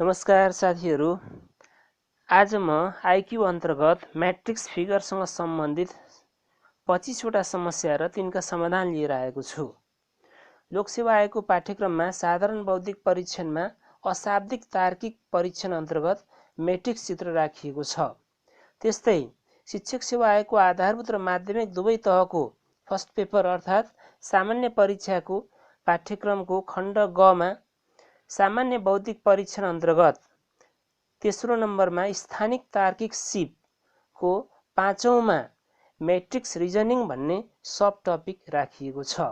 नमस्कार साथीहरू, आज म आइक्यू अन्तर्गत म्याट्रिक्स फिगरसँग सम्बन्धित 25 वटा समस्या र तिनका समाधान लिएर आएको छु। लोकसेवा आयोगको पाठ्यक्रममा साधारण बौद्धिक परीक्षणमा अशाब्दिक तार्किक परीक्षण अन्तर्गत म्याट्रिक्स चित्र राखिएको छ। त्यस्तै शिक्षक सेवा आयोगको आधारभूत र माध्यमिक दुवै तहको फर्स्ट पेपर अर्थात् सामान्य परीक्षाको पाठ्यक्रमको खण्ड ग मा सामान्य बौद्धिक परीक्षण अन्तर्गत तेस्रो नम्बरमा स्थानिक तार्किक सिपको 5औँमा म्याट्रिक्स रिजनिङ भन्ने सब टपिक राखिएको छ।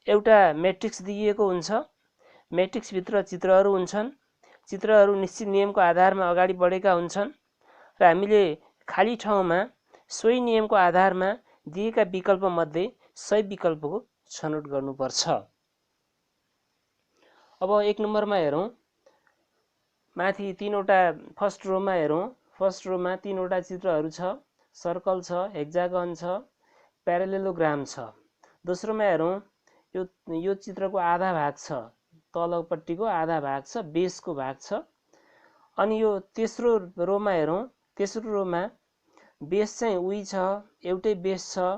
एउटा म्याट्रिक्स दिइएको हुन्छ, म्याट्रिक्सभित्र चित्रहरू हुन्छन्, चित्रहरू निश्चित नियमको आधारमा अगाडि बढेका हुन्छन् र हामीले खाली ठाउँमा सोही नियमको आधारमा दिएका विकल्पमध्ये सही विकल्पको छनौट गर्नुपर्छ। अब 1 नम्बरमा हेरौँ, माथि 3वटा फर्स्ट रोमा हेरौँ। फर्स्ट रोमा 3वटा चित्रहरू छ, सर्कल छ, हेक्जागन छ, प्यारालेलोग्राम छ। दोस्रोमा हेरौँ, यो चित्रको आधा भाग छ, तलपट्टिको आधा भाग छ, बेसको भाग छ। अनि यो तेस्रो रोमा हेरौँ, तेस्रो रोमा बेस चाहिँ उही छ, एउटै बेस छ।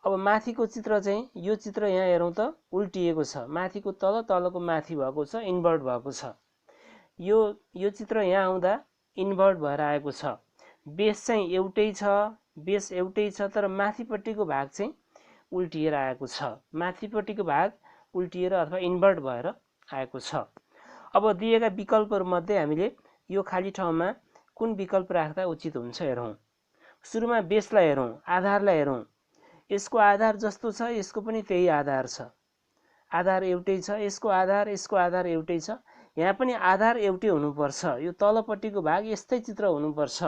अब माथिको चित्र चाहिँ यो चित्र यहाँ हेरौँ त उल्टिएको छ, माथिको तल, तलको माथि भएको छ, इन्भर्ट भएको छ। यो चित्र यहाँ आउँदा इन्भर्ट भएर आएको छ। बेस चाहिँ एउटै छ, बेस एउटै छ, तर माथिपट्टिको भाग चाहिँ उल्टिएर आएको छ। माथिपट्टिको भाग उल्टिएर अथवा इन्भर्ट भएर आएको छ। अब दिएका विकल्पहरूमध्ये हामीले यो खाली ठाउँमा कुन विकल्प राख्दा उचित हुन्छ हेरौँ। सुरुमा बेसलाई हेरौँ, आधारलाई हेरौँ। यसको आधार जस्तो छ, यसको पनि त्यही आधार छ, आधार एउटै छ। यसको आधार एउटै छ, यहाँ पनि आधार एउटै हुनुपर्छ। यो तलपट्टिको भाग यस्तै चित्र हुनुपर्छ।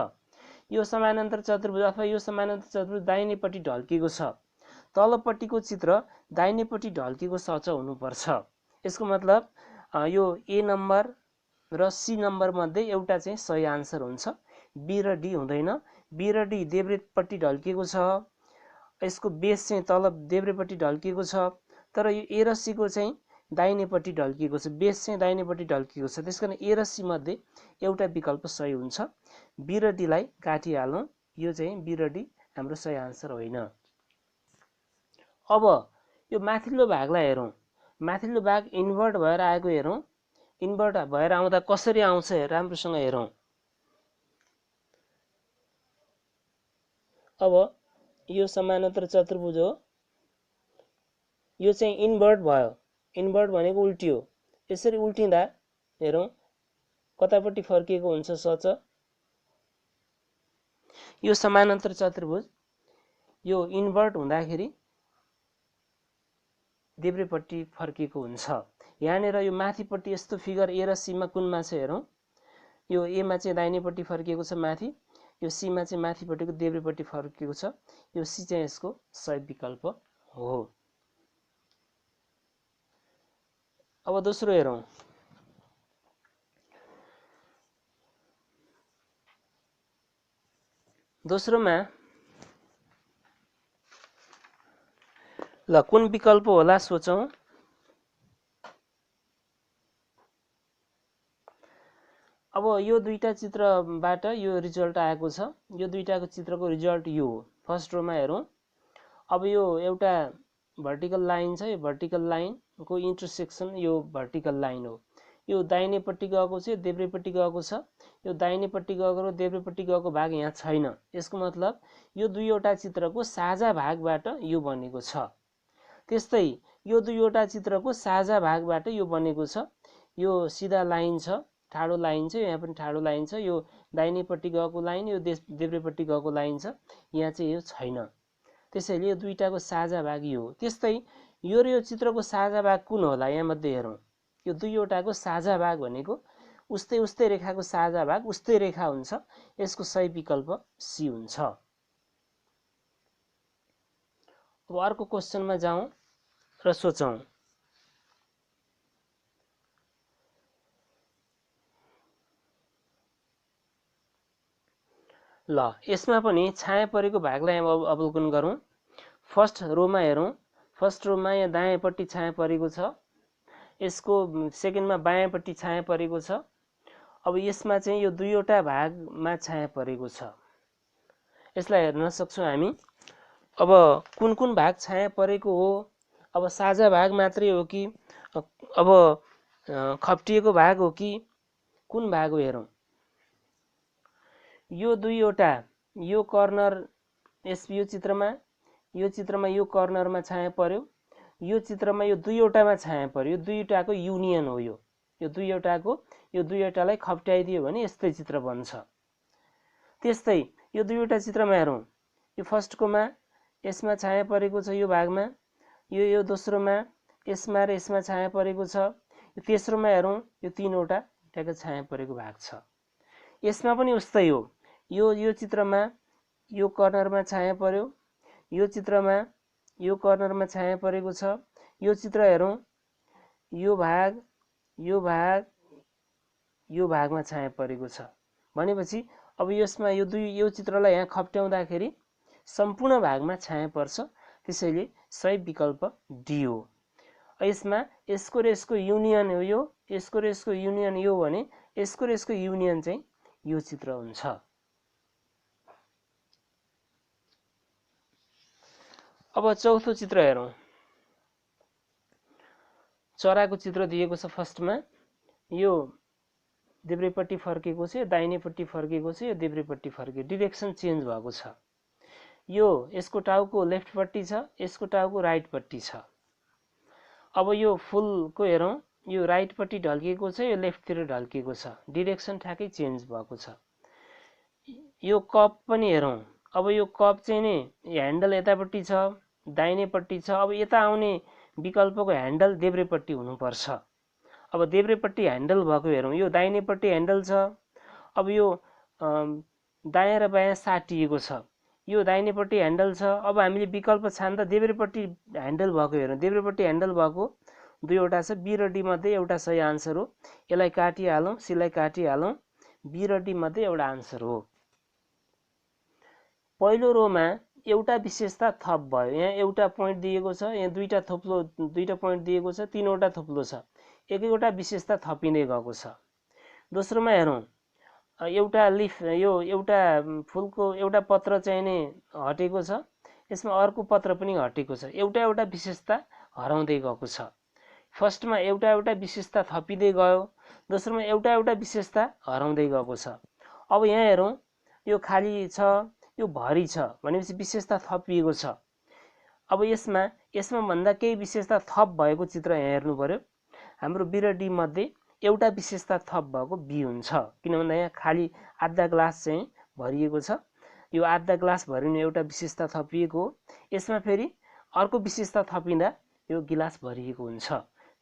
यो समानान्तर चतुर्भुज अथवा यो समानान्तर चतुर्भुज दाहिनेपट्टि ढल्किएको छ, तलपट्टिको चित्र दाहिनेपट्टि ढल्किएको सच हुनुपर्छ। यसको मतलब यो ए नम्बर र सी नम्बर मध्ये एउटा चाहिँ सही आन्सर हुन्छ, बी र डी हुँदैन। बी र डी देब्रेपट्टि ढल्किएको छ, यसको बेस चाहिँ तल देब्रेपट्टि ढल्किएको छ, तर यो ए र सी को चाहिँ दाहिनेपट्टि ढल्किएको छ, बेस चाहिँ दाहिनेपट्टि ढल्किएको छ। त्यसकारण ए र सी मध्ये एउटा विकल्प सही हुन्छ। बी र डी लाई काटिहालौँ, यो चाहिँ बी र डी हाम्रो सही आन्सर होइन। अब यो माथिल्लो भागलाई हेरौँ, माथिल्लो भाग इन्भर्ट भएर आएको हेरौँ। इन्भर्ट भएर आउँदा कसरी आउँछ राम्रोसँग हेरौँ। अब यो समानान्तर चतुर्भुज हो, यो चाहिँ इन्भर्ट भयो, इन्भर्ट भनेको उल्टियो। यसरी उल्टिँदा हेरौँ कतापट्टि फर्किएको हुन्छ सच। यो समानान्तर चतुर्भुज यो इन्भर्ट हुँदाखेरि देब्रेपट्टि फर्किएको हुन्छ। यहाँनिर यो माथिपट्टि यस्तो फिगर ए र सीमा कुनमा छ हेरौँ। यो एमा चाहिँ दाहिनेपट्टि फर्किएको छ माथि, यो सीमा चाहिँ माथिपट्टिको देब्रेपट्टि फर्किएको छ। यो सी चाहिँ यसको सही विकल्प हो। अब दोस्रो हेरौँ। दोस्रोमा ल कुन विकल्प होला सोचौँ। अब यो दुईटा चित्रबाट यो रिजल्ट आएको छ। यो दुईटाको चित्रको रिजल्ट यो हो। फर्स्ट रोमा हेरौँ। अब यो एउटा भर्टिकल लाइन छ, यो भर्टिकल लाइनको इन्टरसेक्सन यो भर्टिकल लाइन हो। यो दाहिनेपट्टि गएको छ, देब्रेपट्टि गएको छ। यो दाहिनेपट्टि गएको र देब्रेपट्टि गएको भाग यहाँ छैन। यसको मतलब यो दुईवटा चित्रको साझा भागबाट यो बनेको छ। त्यस्तै यो दुईवटा चित्रको साझा भागबाट यो बनेको छ। यो सिधा लाइन छ, ठाडो लाइन छ, यहाँ पनि ठाडो लाइन छ। यो दाहिनेपट्टि गएको लाइन, यो देब्रेपट्टि गएको लाइन छ, यहाँ चाहिँ यो छैन। त्यसैले यो दुईटाको साझा भाग यो हो। त्यस्तै यो र यो चित्रको साझा भाग कुन होला यहाँ मध्ये हेरौँ। यो दुईवटाको साझा भाग भनेको उस्तै उस्तै रेखाको साझा भाग उस्तै रेखा हुन्छ। यसको सही विकल्प सी हुन्छ। अब अर्को क्वेसनमा जाउँ र सोचौँ। ल यसमा पनि छाया परेको भागलाई अवलोकन गरौँ। फर्स्ट रोमा हेरौँ। फर्स्ट रोमा यहाँ दायाँपट्टि छाया परेको छ। यसको सेकेन्डमा बायाँपट्टि छाया परेको छ। अब यसमा चाहिँ यो दुईवटा भागमा छाया परेको छ। यसलाई हेर्न सक्छौँ हामी। अब कुन कुन भाग छाया परेको हो, अब साझा भाग मात्रै हो कि अब खप्टिएको भाग हो कि कुन भाग हो हेरौँ। यो दुईवटा, यो कर्नर यो चित्रमा यो कर्नरमा छाया पर्यो, यो चित्रमा यो दुईवटामा छाया पर्यो। यो दुईवटाको युनियन हो यो दुईवटालाई खप्ट्याइदियो भने यस्तै चित्र बन्छ। त्यस्तै यो दुईवटा चित्रमा हेरौँ। यो फर्स्टकोमा यसमा छाया परेको छ, यो भागमा यो दोस्रोमा यसमा र यसमा छाया परेको छ। यो तेस्रोमा हेरौँ, यो तीनवटा ठ्याक्क छाया परेको भाग छ। यसमा पनि उस्तै हो। यो चित्रमा यो कर्नरमा छाया पर्यो, यो चित्रमा यो कर्नरमा छाया परेको छ। यो चित्र हेरौँ, यो भागमा छाया परेको छ भनेपछि अब यसमा यो चित्रलाई यहाँ खप्ट्याउँदाखेरि सम्पूर्ण भागमा छाया पर्छ। त्यसैले सही विकल्प डी हो। यसमा यसको र यसको युनियन हो यो, यसको र यसको युनियन यो भने यसको र यसको युनियन चाहिँ यो चित्र हुन्छ। अब चौथो चित्र हेरौँ। चराको चित्र दिएको छ। फर्स्टमा यो देब्रेपट्टि फर्केको छ, यो दाहिनेपट्टि फर्केको छ, यो देब्रेपट्टि फर्केको, डिरेक्सन चेन्ज भएको छ। यसको टाउको लेफ्टपट्टि छ, यसको टाउको राइटपट्टि छ। अब यो फुलको हेरौँ, यो राइटपट्टि ढल्किएको छ, यो लेफ्टतिर ढल्किएको छ, डिरेक्सन ठ्याक्कै चेन्ज भएको छ। यो कप पनि हेरौँ। अब यो कप चाहिँ नि ह्यान्डल यतापट्टि छ, दाहिनेपट्टि छ। अब यता आउने विकल्पको ह्यान्डल देब्रेपट्टि हुनुपर्छ। अब देब्रेपट्टि ह्यान्डल भएको हेरौँ। यो दाहिनेपट्टि ह्यान्डल छ। अब यो दायाँ र बायाँ साटिएको छ। यो दाहिनेपट्टि ह्यान्डल छ। अब हामीले विकल्प छान्दा देब्रेपट्टि ह्यान्डल भएको हेरौँ। देब्रेपट्टि ह्यान्डल भएको दुईवटा छ। बी र डी मध्ये एउटा सही आन्सर हो। यसलाई काटिहालौँ, सीलाई काटिहालौँ। बी र डी मध्ये एउटा आन्सर हो। पहिलो रोमा एउटा विशेषता थप भयो। यहाँ एउटा पोइन्ट दिएको छ, यहाँ दुईटा पोइन्ट दिएको छ, तीनवटा थुप्लो छ। एक-एकवटा विशेषता थपिँदै गएको छ। दोस्रोमा हेरौँ, एउटा लिफ, यो एउटा फुलको एउटा पत्र चाहिँ नि हटेको छ, यसमा अर्को पत्र पनि हटेको छ। एउटा विशेषता हराउँदै गएको छ। फर्स्टमा एउटा विशेषता थपिँदै गयो, दोस्रोमा एउटा विशेषता हराउँदै गएको छ। अब यहाँ हेरौँ, यो खाली छ, यो भरि छ भनेपछि विशेषता थपिएको छ। अब यसमा भन्दा केही विशेषता थप भएको चित्र यहाँ हेर्नु पर्यो। हाम्रो बी र डी मध्ये एउटा विशेषता थप भएको बी हुन्छ। किन भन्दा यहाँ खाली आधा ग्लास चाहिँ भरिएको छ। यो आधा ग्लास भरिनु एउटा विशेषता थपिएको हो। यसमा फेरि अर्को विशेषता थपिँदा यो गिलास भरिएको हुन्छ।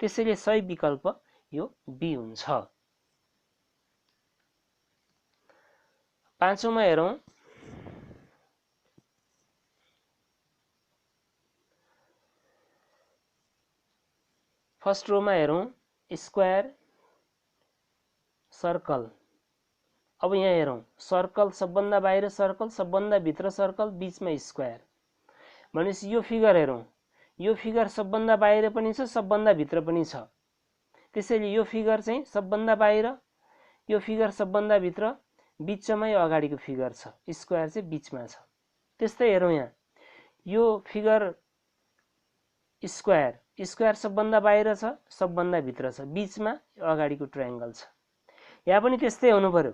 त्यसैले सही विकल्प यो बी हुन्छ। पाँचौँमा हेरौँ। फर्स्ट रोमा हेरौँ, स्क्वायर, सर्कल। अब यहाँ हेरौँ, सर्कल सबभन्दा बाहिर, सर्कल सबभन्दा भित्र, सर्कल बीचमा स्क्वायर भनेपछि यो फिगर हेरौँ। यो फिगर सबभन्दा बाहिर पनि छ, सबभन्दा भित्र पनि छ। त्यसैले यो फिगर चाहिँ सबभन्दा बाहिर, यो फिगर सबभन्दा भित्र, बिचमा यो अगाडिको फिगर छ, स्क्वायर चाहिँ बिचमा छ। त्यस्तै हेरौँ, यहाँ यो फिगर स्क्वायर सबभन्दा बाहिर छ, सबभन्दा भित्र छ, बिचमा अगाडिको ट्रायङ्गल छ। यहाँ पनि त्यस्तै हुनु पर्यो।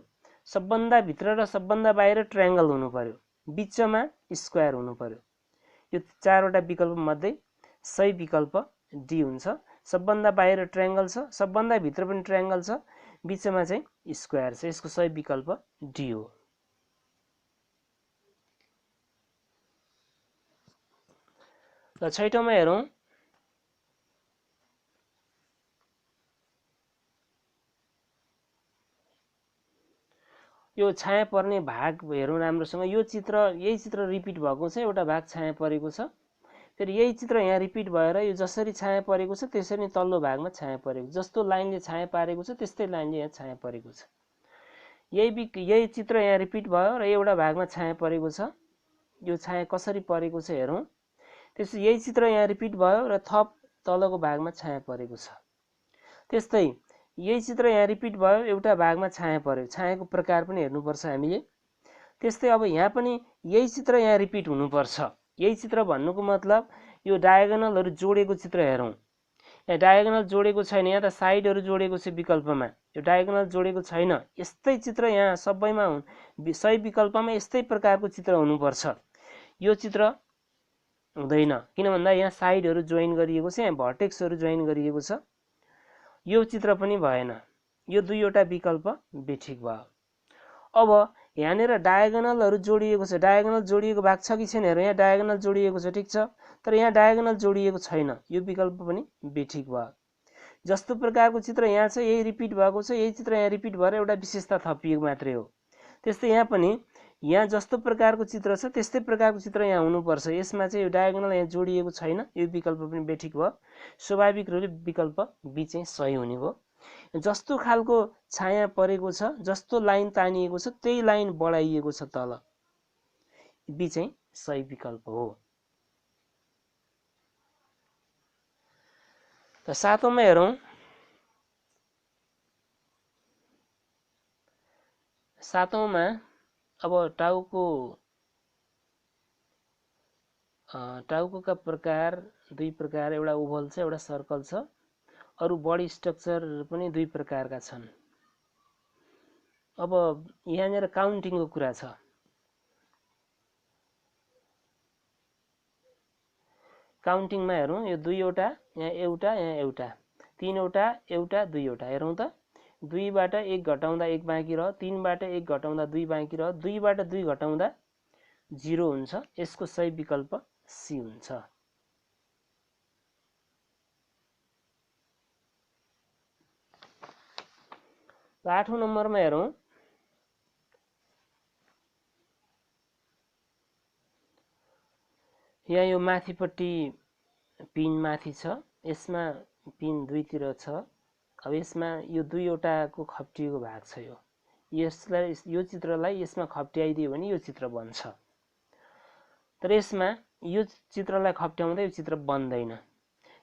सबभन्दा भित्र र सबभन्दा बाहिर ट्रायङ्गल हुनु पर्यो, बिचमा स्क्वायर हुनु पर्यो। यो चारवटा विकल्प मध्ये सही विकल्प डी हुन्छ। सबभन्दा बाहिर ट्रायङ्गल छ, सबभन्दा भित्र पनि ट्रायङ्गल छ, बिचमा चाहिँ स्क्वायर छ। यसको सही विकल्प डी हो। र छैटौँमा हेरौँ। यो छाया पर्ने भाग हेरौँ राम्रोसँग। यही चित्र रिपिट भएको छ, एउटा भाग छाया परेको छ। फेरि यही चित्र यहाँ रिपिट भएर यो जसरी छाया परेको छ त्यसरी नै तल्लो भागमा छाया परेको, जस्तो लाइनले छाया पारेको छ त्यस्तै लाइनले यहाँ छाया परेको छ। यही चित्र यहाँ रिपिट भयो र एउटा भागमा छाया परेको छ। यो छाया कसरी परेको छ हेरौँ। त्यसपछि यही चित्र यहाँ रिपिट भयो र थप तलको भागमा छाया परेको छ। त्यस्तै यही चित्र यहाँ रिपिट भयो, एउटा भागमा छाया पर्यो, छायाको प्रकार पनि हेर्नुपर्छ हामीले। त्यस्तै अब यहाँ पनि यही चित्र यहाँ रिपिट हुनुपर्छ। यही चित्र भन्नुको मतलब यो डायगोनलहरू जोडेको चित्र हेरौँ। यहाँ डायगोनल जोडेको छैन, यहाँ त साइडहरू जोडेको छ विकल्पमा, यो डायगोनल जोडेको छैन। यस्तै चित्र यहाँ सबैमा सही विकल्पमा यस्तै प्रकारको चित्र हुनुपर्छ। यो चित्र हुँदैन, किन भन्दा यहाँ साइडहरू जोइन गरिएको छ, यहाँ भर्टेक्सहरू जोइन गरिएको छ। यो चित्र पनि भएन, यो दुईवटा विकल्प बेठिक भयो। अब यहाँनिर डायगोनलहरू जोडिएको छ, डायगोनल जोडिएको भाग छ कि छैन हेरौँ। यहाँ डायगोनल जोडिएको छ, ठिक छ, तर यहाँ डायगोनल जोडिएको छैन, यो विकल्प पनि बेठिक भयो। जस्तो प्रकारको चित्र यहाँ छ, यही रिपिट भएको छ, यही चित्र यहाँ रिपिट भएर एउटा विशेषता थपिएको मात्रै हो। त्यस्तै यहाँ पनि यहाँ जस्तो प्रकारको चित्र छ त्यस्तै प्रकारको चित्र यहाँ हुनुपर्छ। यसमा चाहिँ यो डायगोनल यहाँ जोडिएको छैन, यो विकल्प पनि बेठिक भयो। स्वाभाविक रूपले विकल्प बी चाहिँ सही हुने भयो। जस्तो खालको छाया परेको छ, जस्तो लाइन तानिएको छ, त्यही लाइन बढाइएको छ तल, बी चाहिँ सही विकल्प हो। त सातौँमा हेरौँ। सातौँमा अब टाउकोका प्रकार दुई प्रकार, एउटा ओभल छ, एउटा सर्कल छ। अरू बडी स्ट्रक्चर पनि दुई प्रकारका छन्। अब यहाँनिर काउन्टिङको कुरा छ। काउन्टिङमा हेरौँ, यो दुईवटा, यहाँ एउटा, यहाँ एउटा, तीनवटा, एउटा, दुईवटा। हेरौँ त, दुईबाट एक घटाउँदा एक बाँकी रह्यो, तीनबाट एक घटाउँदा दुई बाँकी रह्यो, दुईबाट दुई घटाउँदा 0 हुन्छ। यसको सही विकल्प सी हुन्छ। आठौँ नम्बरमा हेरौँ। यहाँ यो माथिपट्टि पिन माथि छ, यसमा पिन दुईतिर छ। अब यसमा यो दुईवटाको खप्टिएको भाग छ। यसलाई, यो चित्रलाई यसमा खप्ट्याइदियो भने यो चित्र बन्छ, तर यसमा यो चित्रलाई खप्ट्याउँदा यो चित्र बन्दैन।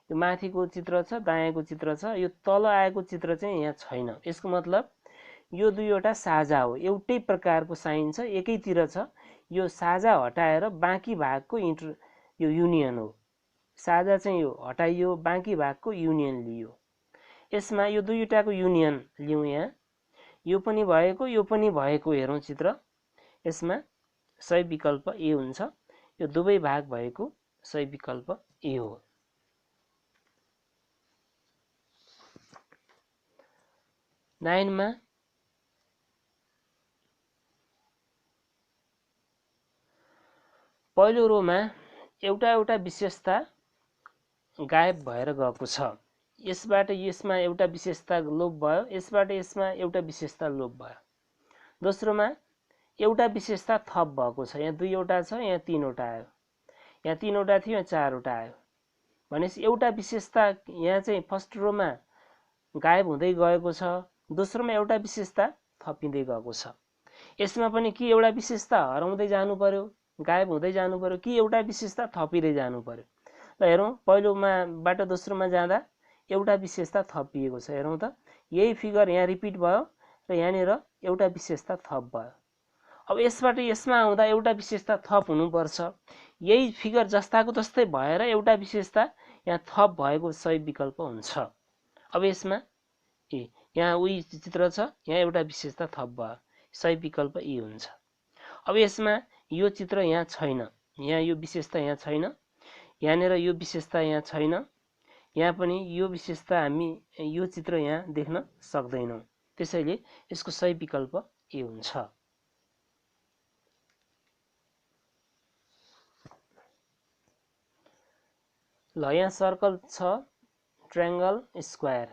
यो माथिको चित्र छ, दायाँको चित्र छ, यो तल आएको चित्र चाहिँ यहाँ छैन। यसको मतलब यो दुईवटा साझा हो, एउटै प्रकारको साइन छ, एकैतिर छ। यो साझा हटाएर बाँकी भागको यो युनियन हो। साझा चाहिँ यो हटाइयो, बाँकी भागको युनियन लियो। यसमा यो दुईवटाको युनियन लिउँ, यहाँ यो पनि भएको, यो पनि भएको हेरौँ चित्र। यसमा सही विकल्प ए हुन्छ। यो दुवै भाग भएको सही विकल्प ए हो। नाइनमा पहिलो रोमा एउटा एउटा विशेषता गायब भएर गएको छ। यसबाट यसमा एउटा विशेषता लोप भयो, यसबाट यसमा एउटा विशेषता लोप भयो। दोस्रोमा एउटा विशेषता थप भएको छ, यहाँ दुईवटा छ, यहाँ तीनवटा आयो, यहाँ तीनवटा थियो, यहाँ चारवटा आयो। भनेपछि एउटा विशेषता यहाँ चाहिँ फर्स्ट रोमा गायब हुँदै गएको छ, दोस्रोमा एउटा विशेषता थपिँदै गएको छ। यसमा पनि कि एउटा विशेषता हराउँदै जानु पर्यो, गायब हुँदै जानु पर्यो, कि एउटा विशेषता थपिँदै जानु पर्यो। ल हेरौँ, पहिलोबाट दोस्रोमा जाँदा एउटा विशेषता थपिएको छ। हेरौँ त, यही फिगर यहाँ रिपिट भयो र यहाँनिर एउटा विशेषता थप भयो। अब यसबाट यसमा आउँदा एउटा विशेषता थप हुनुपर्छ। यही फिगर जस्ताको तस्तै भएर एउटा विशेषता यहाँ थप भएको सही विकल्प हुन्छ। अब यसमा यहाँ उही चित्र छ, यहाँ एउटा विशेषता थप भयो, सही विकल्प ए हुन्छ। अब यसमा यो चित्र यहाँ छैन, यहाँ यो विशेषता यहाँ छैन, यहाँनिर यो विशेषता यहाँ छैन, यहाँ पनि यो विशेषता हामी यो चित्र यहाँ देख्न सक्दैनौँ। त्यसैले यसको सही विकल्प ए हुन्छ। ल यहाँ सर्कल छ, triangle square,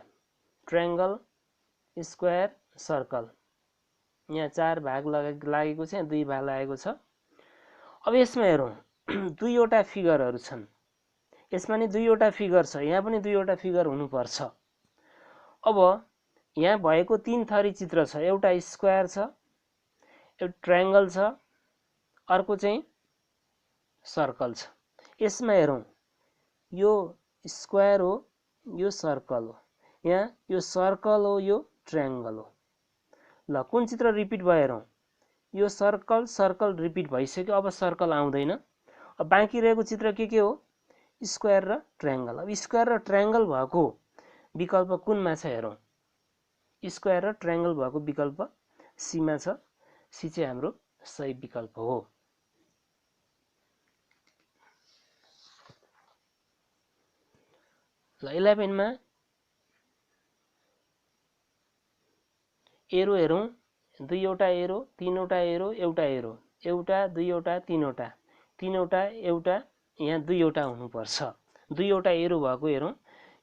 triangle square circle. यहाँ चार भाग लागेको छ, यहाँ दुई भाग लागेको छ। अब यसमा हेरौँ, दुईवटा फिगरहरू छन्, यसमा नि दुईवटा फिगर छ, यहाँ पनि दुईवटा फिगर हुनुपर्छ। अब यहाँ भएको तीन थरी चित्र छ, एउटा स्क्वायर छ, एउटा ट्रायंगल छ, अर्को चाहिँ सर्कल छ। यसमा हेरौँ, यो स्क्वायर हो, यो सर्कल हो, यहाँ यो सर्कल हो, यो ट्रायंगल हो। ल कुन चित्र रिपिट भयो हेरौँ। यो सर्कल सर्कल रिपिट भइसक्यो, अब सर्कल आउँदैन। अब बाँकी रहेको चित्र के हो, स्क्वायर र ट्रायंगल। अब स्क्वायर र ट्रायंगल भएको विकल्प कुनमा छ हेरौँ। स्क्वायर र ट्रायंगल भएको विकल्प सीमा छ। सी चाहिँ हाम्रो सही विकल्प हो। ल 11 मा एरो हेरौँ। दुईवटा एरो, तीनवटा एरो, एउटा एरो, एउटा दुईवटा तीनवटा, तीनवटा एउटा, यहाँ दुईवटा हुनुपर्छ। दुईवटा एरो भएको हेरौँ।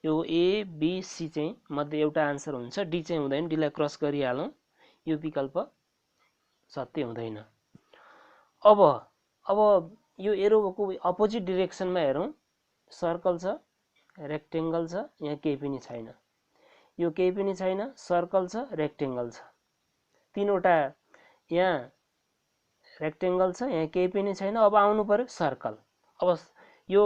यो ए बी सी चाहिँ मध्ये एउटा आन्सर हुन्छ। डी चाहिँ हुँदैन, डीलाई क्रस गरिहालौँ। यो विकल्प सत्य हुँदैन। अब यो एरोको अपोजिट डिरेक्सनमा हेरौँ। सर्कल छ, रेक्टेंगल छ, यहाँ केही पनि छैन। यो केही पनि छैन, सर्कल छ, रेक्टेंगल छ। तीनवटा यहाँ रेक्टेंगल छ, यहाँ केही पनि छैन। अब आउनु पर्यो सर्कल। अब यो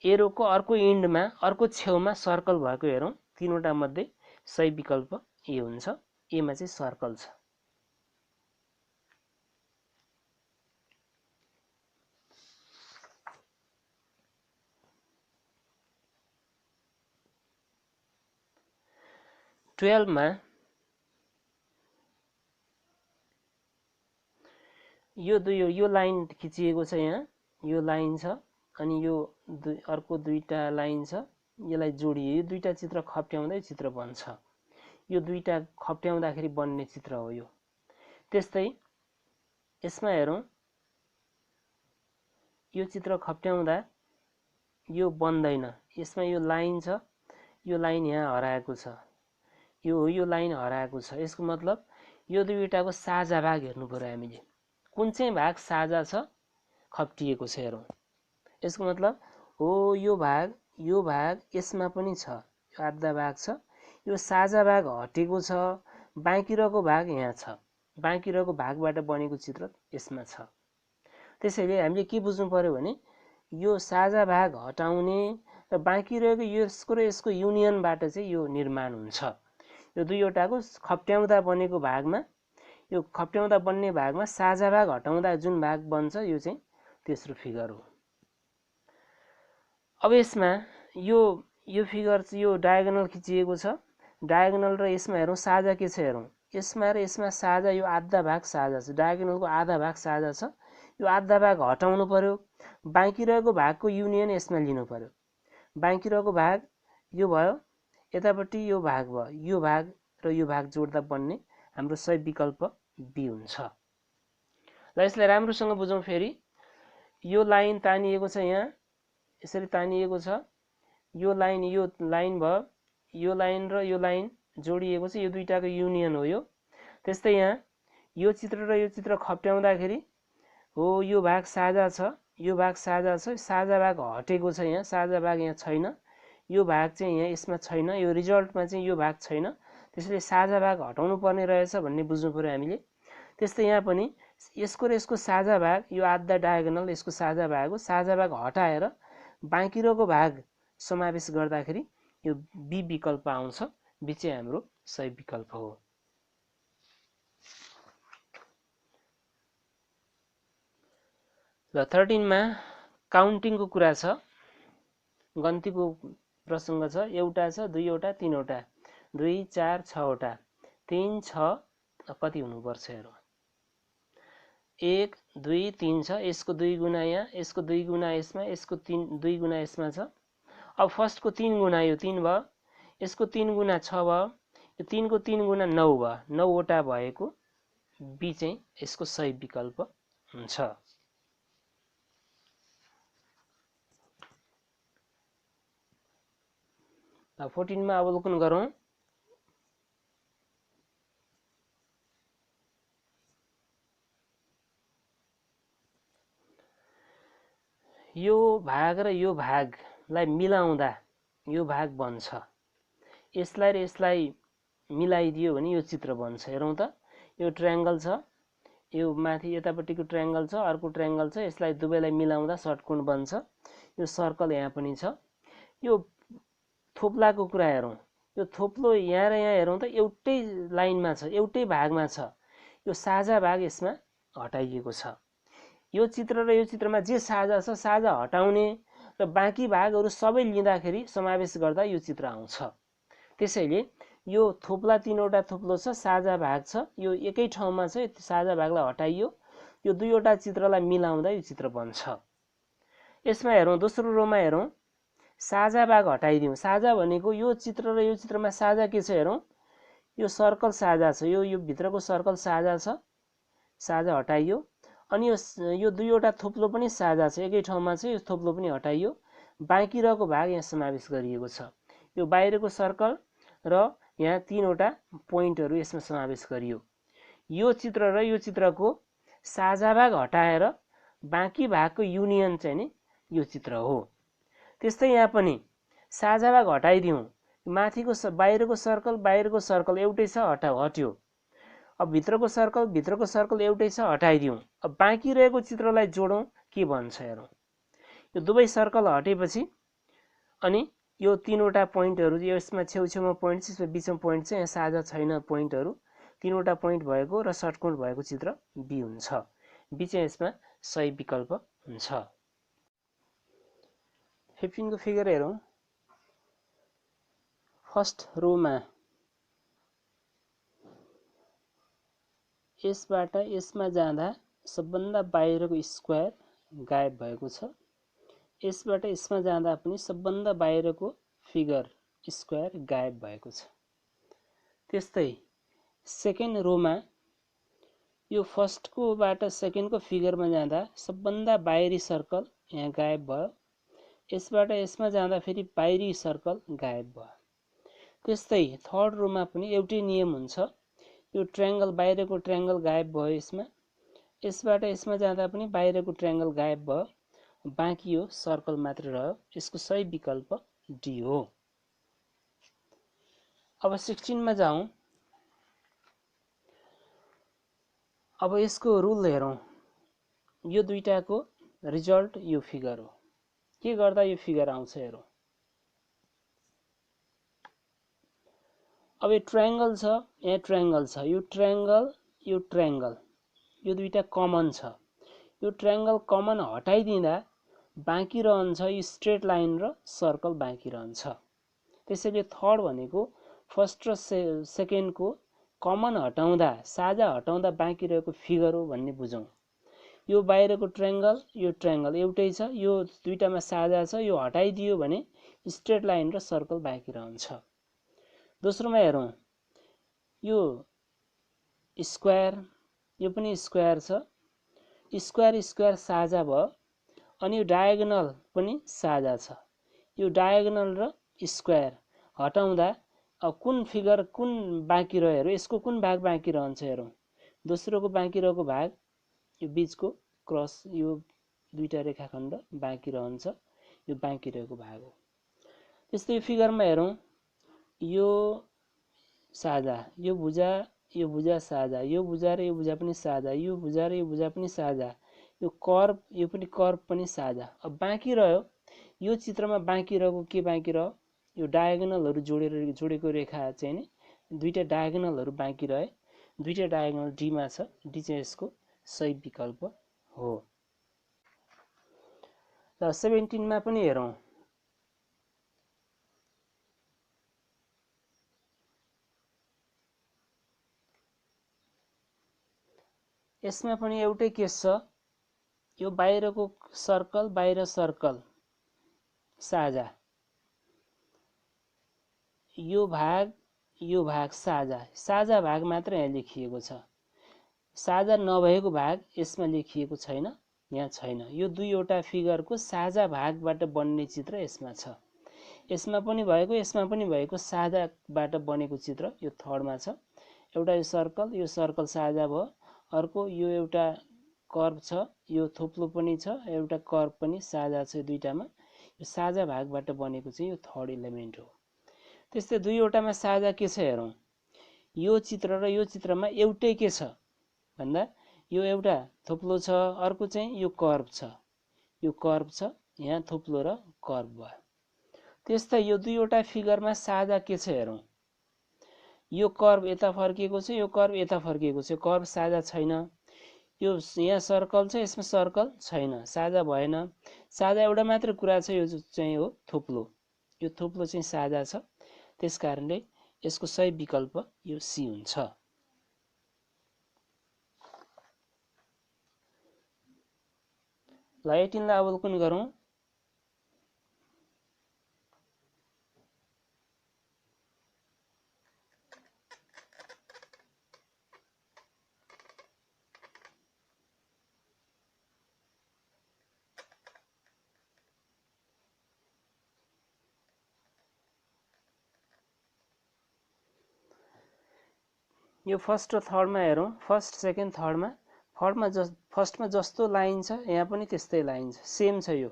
एरोको अर्को इन्डमा, अर्को छेउमा सर्कल भएको हेरौँ। तीनवटा मध्ये सही विकल्प ए हुन्छ। एमा चाहिँ सर्कल छ। ट्वेल्भमा यो लाइन खिचिएको छ। यहाँ यो लाइन छ अनि यो अर्को दुईटा लाइन छ, यसलाई जोडियो। यो दुईटा चित्र खप्ट्याउँदै चित्र बन्छ। यो दुईटा खप्ट्याउँदाखेरि बन्ने चित्र हो यो। त्यस्तै यसमा हेरौँ। यो चित्र खप्ट्याउँदा यो बन्दैन। यसमा यो लाइन छ, यो लाइन यहाँ हराएको छ, यो लाइन हराएको छ। यसको मतलब यो दुईटाको साझा भाग हेर्नु पर्यो हामीले। कुन चाहिँ भाग साझा छ, खप्टिएको छ हेरौँ। यसको मतलब हो यो भाग यसमा पनि छ, यो आधा भाग छ। यो साझा भाग हटेको छ, बाँकी रहेको भाग यहाँ छ। बाँकी रहेको भागबाट बनेको चित्र यसमा छ। त्यसैले हामीले के बुझ्नु पर्यो भने यो साझा भाग हटाउने र बाँकी रहेको यसको र यसको युनियनबाट चाहिँ यो निर्माण हुन्छ। यो दुईवटाको खप्ट्याउँदा बनेको भागमा, यो खप्ट्याउँदा बन्ने भागमा साझा भाग हटाउँदा जुन भाग बन्छ, यो चाहिँ तेस्रो फिगर हो। अब यसमा यो फिगर चाहिँ यो डायगोनल खिचिएको छ। डायगोनल र यसमा हेरौँ साझा के छ हेरौँ। यसमा र यसमा साझा यो आधा भाग साझा छ। डायगोनलको आधा भाग साझा छ। यो आधा भाग हटाउनु पर्यो, बाँकी रहेको भागको युनियन यसमा लिनु पर्यो। बाँकी रहेको भाग यो भयो, यतापट्टि यो भाग भयो। यो भाग र यो भाग जोड्दा बन्ने हाम्रो सही विकल्प बी हुन्छ। ल यसलाई राम्रोसँग बुझौँ फेरि। यो लाइन तानिएको छ, यहाँ यसरी तानिएको छ। यो लाइन भयो। यो लाइन र यो लाइन जोडिएको छ। यो दुईटाको युनियन हो यो। त्यस्तै यहाँ यो चित्र र यो चित्र खप्ट्याउँदाखेरि हो यो भाग साझा छ, यो भाग साझा छ। साझा भाग हटेको छ, यहाँ साझा भाग यहाँ छैन। यो भाग चाहिँ यहाँ यसमा छैन। यो रिजल्टमा चाहिँ यो भाग छैन। त्यसैले साझा भाग हटाउनु पर्ने रहेछ भन्ने बुझ्नु पर्यो हामीले। त्यस्तै यहाँ पनि यसको र यसको साझा भाग, यो आधा डायगोनल यसको साझा भाग हो। साझा भाग हटाएर बाँकी रहेको भाग समावेश गर्दाखेरि यो बी विकल्प आउँछ। बी चाहिँ हाम्रो सही विकल्प हो। ल 13 मा काउन्टिङको कुरा छ, गन्तीको प्रसङ्ग छ। एउटा छ, दुईवटा, तीनवटा, 2 4 6वटा, 3 6 कति हुनुपर्छ हेरौँ। 1 2 3 छ। यसको 2 गुणा यहाँ, यसको 2 गुणा यसमा, यसको 2 गुणा यसमा छ। अब फर्स्टको 3 गुणा यो 3 भयो, यसको 3 गुणा 6 भयो, यो 3 को 3 गुणा 9 भयो। 9वटा भएको बी चाहिँ यसको सही विकल्प हुन्छ। अब 14 मा अवलोकन गरौँ। यो भाग र यो भागलाई मिलाउँदा यो भाग बन्छ। यसलाई र यसलाई मिलाइदियो भने यो चित्र बन्छ। हेरौँ त, यो ट्रायंगल छ, यो माथि यतापट्टिको ट्रायंगल छ, अर्को ट्रायंगल छ। यसलाई दुवैलाई मिलाउँदा षट्कोण बन्छ। यो सर्कल यहाँ पनि छ। यो थोप्लाको कुरा हेरौँ। यो थोप्लो यहाँ र यहाँ हेरौँ त एउटै लाइनमा छ, एउटै भागमा छ। यो साझा भाग यसमा हटाइएको छ। यो चित्र र यो चित्रमा जे साझा छ साझा हटाउने र बाँकी भागहरू सबै लिँदाखेरि समावेश गर्दा यो चित्र आउँछ। त्यसैले यो थोप्ला तीनवटा थोप्लो छ, साझा भाग छ, यो एकै ठाउँमा छ, यो साझा भागलाई हटाइयो, यो दुईवटा चित्रलाई मिलाउँदा यो चित्र बन्छ। यसमा हेरौँ दोस्रो रोमा हेरौँ, साझा भाग हटाइदिउँ। साझा भनेको यो चित्र र यो चित्रमा साझा के छ हेरौँ, यो सर्कल साझा छ, यो भित्रको सर्कल साझा छ, साझा हटाइयो। अनि यो दुईवटा थोप्लो पनि साझा छ, एकै ठाउँमा छ, यो थोप्लो पनि हटाइयो। बाँकी रहेको भाग यहाँ समावेश गरिएको छ। यो बाहिरको सर्कल र यहाँ तीनवटा पोइन्टहरू यसमा समावेश गरियो। यो चित्र र यो चित्रको साझा भाग हटाएर बाँकी भागको युनियन चाहिँ नि यो चित्र हो। त्यस्तै यहाँ पनि साझा भाग हटाइदिउँ, माथिको बाहिरको सर्कल एउटै छ, हट्यो। अब भित्रको सर्कल एउटै छ, हटाइदिउँ। अब बाँकी रहेको चित्रलाई जोडौँ, के बन्छ हेरौँ। यो दुवै सर्कल हटेपछि अनि यो तीनवटा पोइन्टहरू यसमा छेउछेउमा पोइन्ट छ, यसमा बिचमा पोइन्ट छ, यहाँ साझा छैन पोइन्टहरू, तीनवटा पोइन्ट भएको र षट्कोण भएको चित्र बी हुन्छ। बी चाहिँ यसमा सही विकल्प हुन्छ। 15 को फिगर हेरौँ। फर्स्ट रोमा यसबाट यसमा जाँदा सबभन्दा बाहिरको स्क्वायर गायब भएको छ। यसबाट यसमा जाँदा पनि सबभन्दा बाहिरको फिगर स्क्वायर गायब भएको छ। त्यस्तै सेकेन्ड रोमा यो फर्स्टकोबाट सेकेन्डको फिगरमा जाँदा सबभन्दा बाहिरी सर्कल यहाँ गायब भयो। यसबाट यसमा जाँदा फेरि बाहिरी सर्कल गायब भयो। त्यस्तै थर्ड रोमा पनि एउटै नियम हुन्छ। यो ट्रायंगल बाहिरको ट्रायंगल गायब भयो यसमा। यसबाट यसमा जाँदा पनि बाहिरको ट्रायंगल गायब भयो, बाँकी यो सर्कल मात्र रह्यो। यसको सही विकल्प डी हो। अब 16 मा जाउँ। अब यसको रुल हेरौँ। यो दुईटाको रिजल्ट यो फिगर हो। के गर्दा यो फिगर आउँछ हेरौँ। अब यो ट्रायंगल छ, यहाँ ट्रायंगल छ, यो ट्रायंगल यो दुईटा कमन छ। यो ट्रायंगल कमन हटाइदिँदा बाँकी रहन्छ यो स्ट्रेट लाइन र सर्कल बाँकी रहन्छ। त्यसैले थर्ड भनेको फर्स्ट र सेकेन्डको कमन हटाउँदा, साझा हटाउँदा बाँकी रहेको फिगर हो भन्ने बुझौँ। यो बाहिरको ट्रायंगल यो ट्रायंगल एउटै छ, यो दुईटामा साझा छ, यो हटाइदियो भने स्ट्रेट लाइन र सर्कल बाँकी रहन्छ। दोस्रोमा हेरौँ। यो स्क्वायर, यो पनि स्क्वायर छ, स्क्वायर साझा भयो। अनि यो डायगोनल पनि साझा छ। यो डायगोनल र स्क्वायर हटाउँदा अब कुन फिगर कुन बाँकी रह्यो हेरौँ। यसको कुन भाग बाँकी रहन्छ हेरौँ। दोस्रोको बाँकी रहेको भाग यो बीचको क्रस, यो दुईटा रेखाखण्ड बाँकी रहन्छ, यो बाँकी रहेको भाग हो। त्यस्तै फिगरमा हेरौँ। यो साझा, यो भुजा साझा, यो भुजा र यो भुजा पनि साझा, यो भुजा र यो भुजा पनि साझा, यो कर्व, यो पनि कर्व पनि साझा। अब बाँकी रह्यो यो चित्रमा बाँकी रहेको के बाँकी रह्यो, यो डायगोनलहरू जोडेको रेखा चाहिँ नि दुईटा डायगोनलहरू बाँकी रहे। दुईटा डायगोनल डी मा छ, डी चाहिँ यसको सही विकल्प हो। र 17 मा पनि हेरौँ। यसमा पनि एउटै केस छ। यो बाहिरको सर्कल बाहिर सर्कल साझा, यो भाग साझा भाग मात्र यहाँ लेखिएको छ। साझा नभएको भाग यसमा लेखिएको छैन, यहाँ छैन। यो दुईवटा फिगरको साझा भागबाट बन्ने चित्र यसमा छ। यसमा पनि भएको यसमा पनि भएको साझाबाट बनेको चित्र यो थर्डमा छ। एउटा यो सर्कल साझा भयो। अर्को यो एउटा कर्व छ, यो थोप्लो पनि छ, एउटा कर्व पनि साझा छ। दुईटामा यो साझा भागबाट बनेको चाहिँ यो थर्ड एलिमेन्ट हो। त्यस्तै दुईवटामा साझा के छ हेरौँ। यो चित्र र यो चित्रमा एउटै के छ भन्दा यो एउटा थोप्लो छ, अर्को चाहिँ यो कर्व छ, यो कर्व छ, यहाँ थोप्लो र कर्व भयो। त्यस्तै यो दुईवटा फिगरमा साझा के छ हेरौँ। यो कर्व यता फर्किएको छ, यो कर्व यता फर्किएको छ, कर्व साझा छैन। यो यहाँ सर्कल छ, यसमा सर्कल छैन, साझा भएन। साझा एउटा मात्र कुरा छ, यो चाहिँ हो थोप्लो। यो थोप्लो चाहिँ साझा छ, त्यसकारणले यसको सही विकल्प यो सी हुन्छ। ल 18 लाई अवलोकन गरौँ। यो फर्स्ट र थर्डमा हेरौँ। फर्स्ट सेकेन्ड थर्डमा फर्स्टमा जस्तो लाइन छ यहाँ पनि त्यस्तै लाइन छ, सेम छ। यो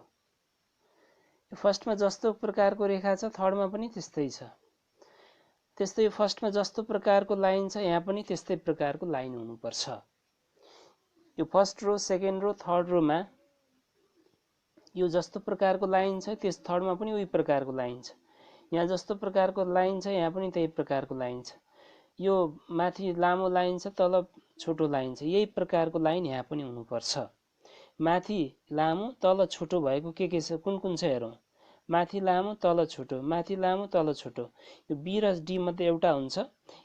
फर्स्टमा जस्तो प्रकारको रेखा छ थर्डमा पनि त्यस्तै छ। त्यस्तै यो फर्स्टमा जस्तो प्रकारको लाइन छ यहाँ पनि त्यस्तै प्रकारको लाइन हुनुपर्छ। यो फर्स्ट रो, सेकेन्ड रो, थर्ड रोमा यो जस्तो प्रकारको लाइन छ, त्यस थर्डमा पनि उही प्रकारको लाइन छ। यहाँ जस्तो प्रकारको लाइन छ यहाँ पनि त्यही प्रकारको लाइन छ। यो माथि लामो लाइन छ, तल छोटो लाइन छ, यही प्रकारको लाइन यहाँ पनि हुनुपर्छ। माथि लामो तल छोटो भएको के छ, कुन कुन छ हेरौँ। माथि लामो तल छोटो, माथि लामो तल छोटो। यो बी र डी मध्ये एउटा हुन्छ,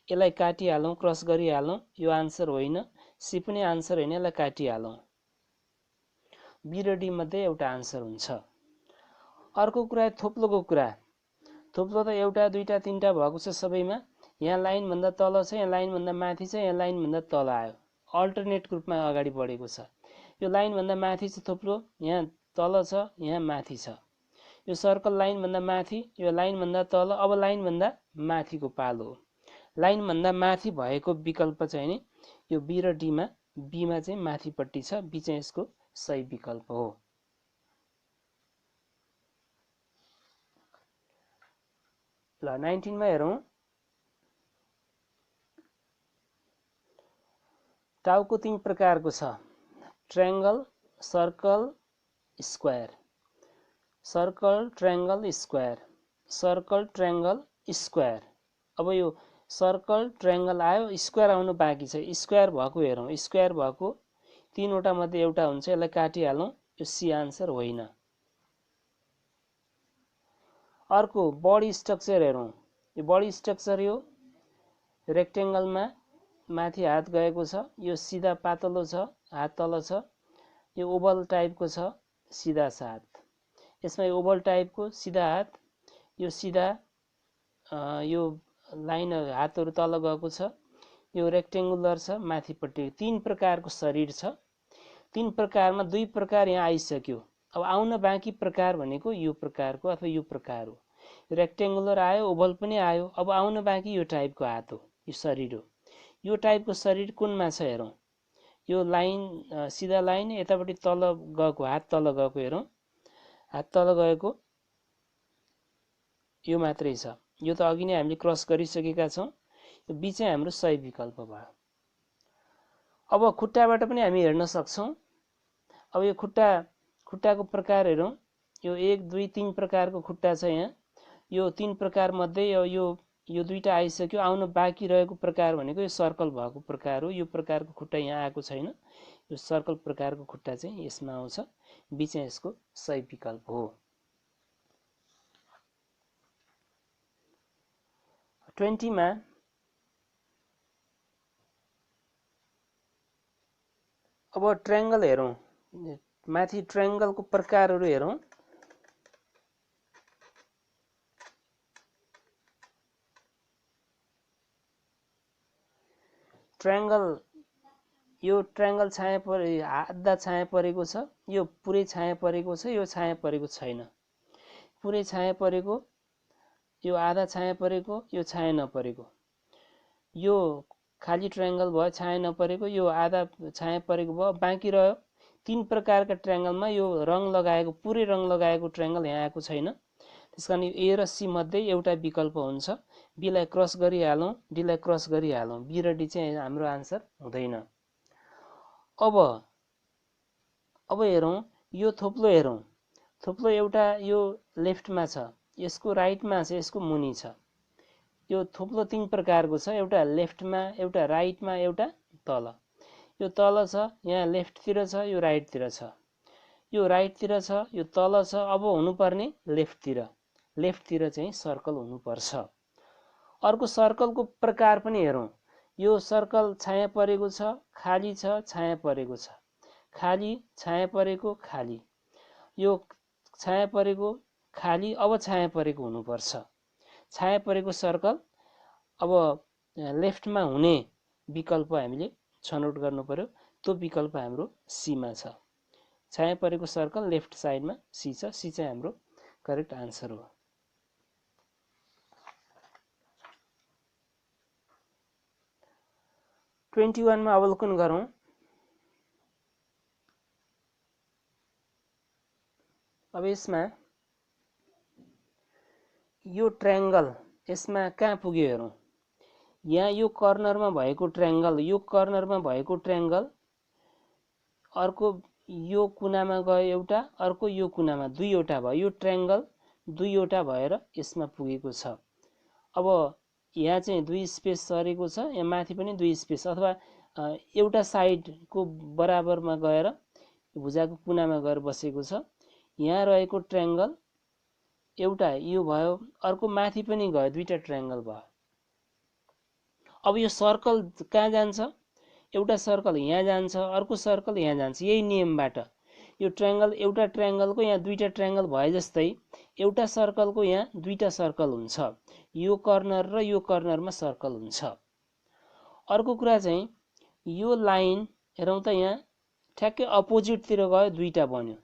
यसलाई काटिहालौँ, क्रस गरिहालौँ। यो आन्सर होइन, सी पनि आन्सर होइन, यसलाई काटिहालौँ। बी र डी मध्ये एउटा आन्सर हुन्छ। अर्को कुरा थोप्लोको कुरा। थोप्लो त एउटा दुईटा तीनटा भएको छ सबैमा। यहाँ लाइन भन्दा तल छ, यहाँ लाइन भन्दा माथि छ, यहाँ लाइन भन्दा तल आयो, अल्टरनेट ग्रुपमा अगाडि बढेको छ। यो लाइन भन्दा माथि छ थोप्लो, यहाँ तल छ, यहाँ माथि छ। यो सर्कल लाइन भन्दा माथि, यो लाइन भन्दा तल। अब लाइन भन्दा माथिको पालो हो। लाइन भन्दा माथि भएको विकल्प चाहिँ नि यो बी र डीमा, बीमा चाहिँ माथिपट्टि छ, बी चाहिँ यसको सही विकल्प हो। ल 19 मा हेरौँ। टाउको 3 प्रकारको छ, triangle, circle, square. Circle, triangle, square, circle, triangle, square. अब यो सर्कल ट्रायंगल आयो, स्क्वायर आउनु बाँकी छ। स्क्वायर भएको हेरौँ। स्क्वायर भएको तीनवटा मध्ये एउटा हुन्छ, यसलाई काटिहालौँ। यो सी आन्सर होइन। अर्को बडी स्ट्रक्चर हेरौँ। यो बडी स्ट्रक्चर यो रेक्टेंगलमा माथि हात गएको छ, यो सिधा पातलो छ, हात तल छ। यो ओभल टाइपको छ, सिधा छ हात। यसमा यो ओभल टाइपको सिधा हात, यो सिधा यो लाइन हातहरू तल गएको छ। यो रेक्टेंगुलर छ, माथिपट्टि 3 प्रकारको शरीर छ। 3 प्रकारमा 2 प्रकार यहाँ आइसक्यो। अब आउन बाँकी प्रकार भनेको यो प्रकारको अथवा यो प्रकार हो। रेक्टेंगुलर आयो, ओभल पनि आयो। अब आउन बाँकी यो टाइपको हात हो, यो शरीर हो। यो टाइपको शरीर कुनमा छ हेरौँ। यो लाइन सिधा लाइन यतापट्टि तल गएको, हात तल गएको हेरौँ। हात तल गएको यो मात्रै छ। यो त अघि नै हामीले क्रस गरिसकेका छौँ। यो बी चाहिँ हाम्रो सही विकल्प भयो। अब खुट्टाबाट पनि हामी हेर्न सक्छौँ। अब यो खुट्टाको प्रकार हेरौँ। यो 1 2 3 प्रकारको खुट्टा छ यहाँ। यो 3 प्रकार मध्ये यो दुईटा आइसक्यो। आउन बाँकी रहेको प्रकार भनेको यो सर्कल भएको प्रकार हो। यो प्रकारको खुट्टा यहाँ आएको छैन। यो सर्कल प्रकारको खुट्टा चाहिँ यसमा आउँछ। बी चाहिँ यसको सही विकल्प हो। 20 मा अब ट्रायंगल हेरौँ। माथि ट्रायंगलको प्रकारहरू हेरौँ। ट्रायंगल, यो ट्रायंगल छाया आधा छाया परेको छ, यो पुरै छाया परेको छ, यो छाया परेको छैन। पुरै छाया परेको, यो आधा छाया परेको, यो छाया नपरेको। यो खाली ट्रायंगल भयो, छाया नपरेको। यो आधा छाया परेको भयो, बाँकी रह्यो। 3 प्रकारका ट्रायंगलमा यो रङ लगाएको, पुरै रङ लगाएको ट्रायंगल यहाँ आएको छैन। त्यसकारण ए र सी मध्ये एउटा विकल्प हुन्छ। बी लाई क्रस गरिहालौँ, डी लाई क्रस गरिहालौँ। बी र डी चाहिँ हाम्रो आन्सर हुँदैन। अब हेरौँ। यो थोप्लो हेरौँ। थोप्लो एउटा यो लेफ्टमा छ, यसको राइटमा छ, यसको मुनि छ। यो थुप्रो 3 प्रकारको छ, एउटा लेफ्टमा, एउटा राइटमा, एउटा तल। यो तल छ, यहाँ लेफ्टतिर छ, यो राइटतिर छ। यो राइटतिर छ, यो तल छ, अब हुनुपर्ने लेफ्टतिर। लेफ्टतिर चाहिँ सर्कल हुनुपर्छ। अर्को सर्कलको प्रकार पनि हेरौँ। यो सर्कल छाया परेको छ, खाली छ, छाया परेको छ, खाली, छाया परेको, खाली। यो छाया परेको, खाली, अब छाया परेको हुनुपर्छ। छाया परेको सर्कल अब लेफ्टमा हुने विकल्प हामीले छनौट गर्नु पर्यो। त्यो विकल्प हाम्रो सीमा छ। छाया परेको सर्कल लेफ्ट साइडमा सी छ। सी चाहिँ हाम्रो करेक्ट आन्सर हो। ट्वेन्टी मा अवलोकन गरौँ। अब यसमा यो ट्रायंगल यसमा कहाँ पुग्यो हेरौँ। यहाँ यो कर्नरमा भएको ट्रायंगल, यो कर्नरमा भएको ट्रायंगल, अर्को यो कुनामा गयो एउटा, अर्को यो कुनामा, दुईवटा भयो। यो ट्रायंगल दुईवटा भएर यसमा पुगेको छ। अब यहाँ चाहिँ 2 स्पेस सरेको छ, यहाँ माथि पनि 2 स्पेस, अथवा एउटा साइडको बराबरमा गएर भुजाको कुनामा गएर बसेको छ। यहाँ रहेको ट्रायंगल एउटा यो भयो, अर्को माथि पनि गयो, दुईटा ट्रायंगल भयो। अब यो सर्कल कहाँ जान्छ? एउटा सर्कल यहाँ जान्छ, अर्को सर्कल यहाँ जान्छ। यही नियमबाट यो ट्रायंगल, एउटा ट्रायंगलको यहाँ दुईटा ट्रायंगल भए जस्तै एउटा सर्कलको यहाँ दुईटा सर्कल हुन्छ। यो कर्नर र यो कर्नरमा सर्कल हुन्छ। अर्को कुरा चाहिँ यो लाइन हेरौँ त, यहाँ ठ्याक्कै अपोजिटतिर गयो, दुईटा बन्यो।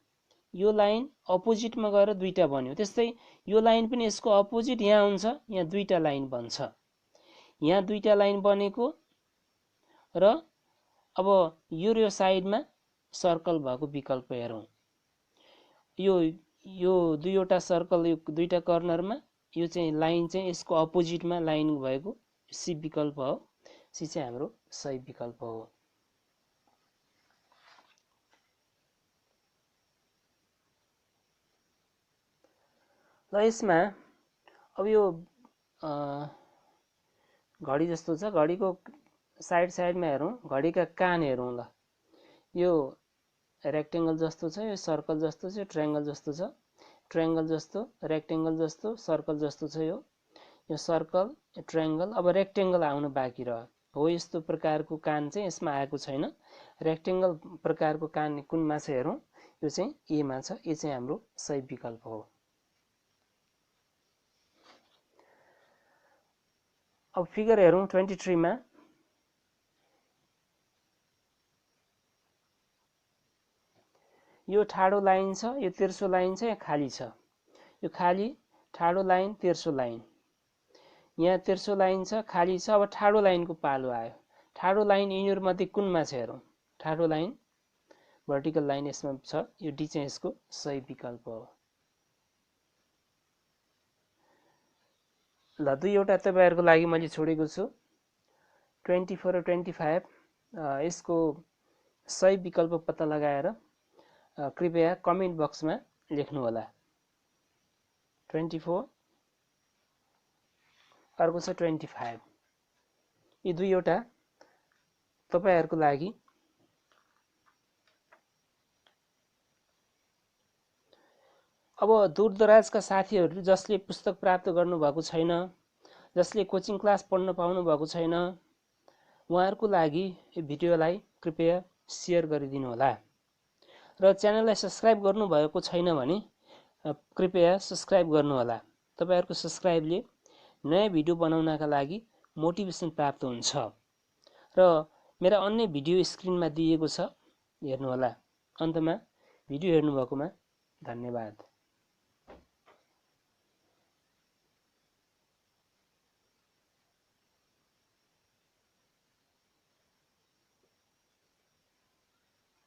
यो लाइन अपोजिटमा गएर दुईटा बन्यो। त्यस्तै यो लाइन पनि यसको अपोजिट यहाँ हुन्छ, यहाँ दुईटा लाइन बन्छ। यहाँ दुईटा लाइन बनेको र अब यो साइडमा सर्कल भएको विकल्प हेरौँ। यो दुईवटा सर्कल, यो दुईटा कर्नरमा यो चाहिँ लाइन चाहिँ यसको अपोजिटमा लाइन भएको सी विकल्प हो। सी चाहिँ हाम्रो सही विकल्प हो। ल यसमा अब यो घडी जस्तो छ, घडीको साइडमा हेरौँ। घडीका कान हेरौँ। ल यो रेक्टेंगल जस्तो छ, यो सर्कल जस्तो छ, यो ट्रायंगल जस्तो छ, ट्रायंगल जस्तो, रेक्टेंगल जस्तो, सर्कल जस्तो छ। यो सर्कल, ट्रायंगल, अब रेक्टेंगल आउन बाँकी रह्यो। हो यस्तो प्रकारको कान चाहिँ यसमा आएको छैन। रेक्टेंगल प्रकारको कान कुनमा छ हेरौँ। यो चाहिँ ए मा छ। ए चाहिँ हाम्रो सही विकल्प हो। अब फिगर हेरौँ 23 मा। यो ठाडो लाइन छ, यो तिर्सो लाइन छ, यहाँ खाली छ। यो खाली, ठाडो लाइन, तिर्सो लाइन। यहाँ तिर्सो लाइन छ, खाली छ। अब ठाडो लाइनको पालो आयो। ठाडो लाइन यिनीहरू मध्ये कुनमा छ हेरौँ। ठाडो लाइन, भर्टिकल लाइन यसमा छ। यो डी चाहिँ यसको सही विकल्प हो। ल दुईवटा तपाईहरुको लागि मैले छोडेको छु, 24 र 25। यसको सही विकल्प पत्ता लगाएर कृपया कमेन्ट बक्समा लेख्नु होला। 24, अर्को छ 25। यी दुईवटा तपाईहरुको लागि। अब दूरदराजका साथीहरु जसले पुस्तक प्राप्त गर्नु भएको छैन, जसले कोचिङ क्लास पढ्न पाउनु भएको छैन, उहाँहरुको लागि यो भिडियोलाई कृपया शेयर गरिदिनु होला। र च्यानललाई सब्स्क्राइब गर्नु भएको छैन भने कृपया सब्स्क्राइब गर्नु होला। तपाईहरुको सब्स्क्राइबले नयाँ भिडियो बनाउनका लागि मोटिभेसन प्राप्त हुन्छ। र मेरा अन्य भिडियो स्क्रिनमा दिएको छ, हेर्नु होला। अन्तमा भिडियो हेर्नु भएकोमा धन्यवाद।